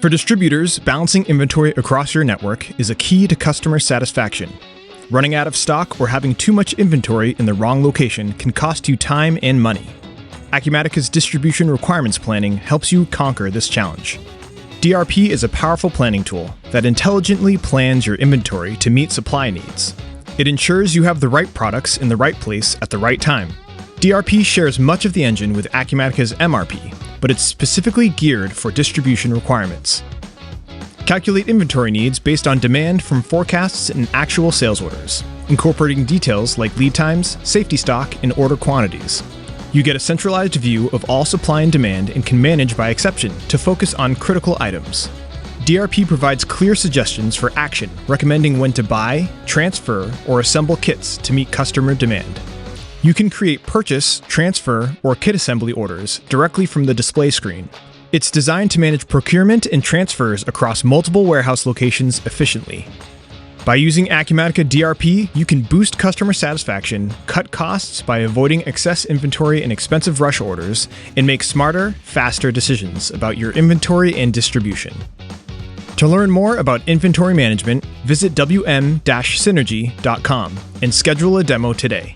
For distributors, balancing inventory across your network is a key to customer satisfaction. Running out of stock or having too much inventory in the wrong location can cost you time and money. Acumatica's distribution requirements planning helps you conquer this challenge. DRP is a powerful planning tool that intelligently plans your inventory to meet supply needs. It ensures you have the right products in the right place at the right time. DRP shares much of the engine with Acumatica's MRP, but it's specifically geared for distribution requirements. Calculate inventory needs based on demand from forecasts and actual sales orders, incorporating details like lead times, safety stock, and order quantities. You get a centralized view of all supply and demand and can manage by exception to focus on critical items. DRP provides clear suggestions for action, recommending when to buy, transfer, or assemble kits to meet customer demand. You can create purchase, transfer, or kit assembly orders directly from the display screen. It's designed to manage procurement and transfers across multiple warehouse locations efficiently. By using Acumatica DRP, you can boost customer satisfaction, cut costs by avoiding excess inventory and expensive rush orders, and make smarter, faster decisions about your inventory and distribution. To learn more about inventory management, visit wm-synergy.com and schedule a demo today.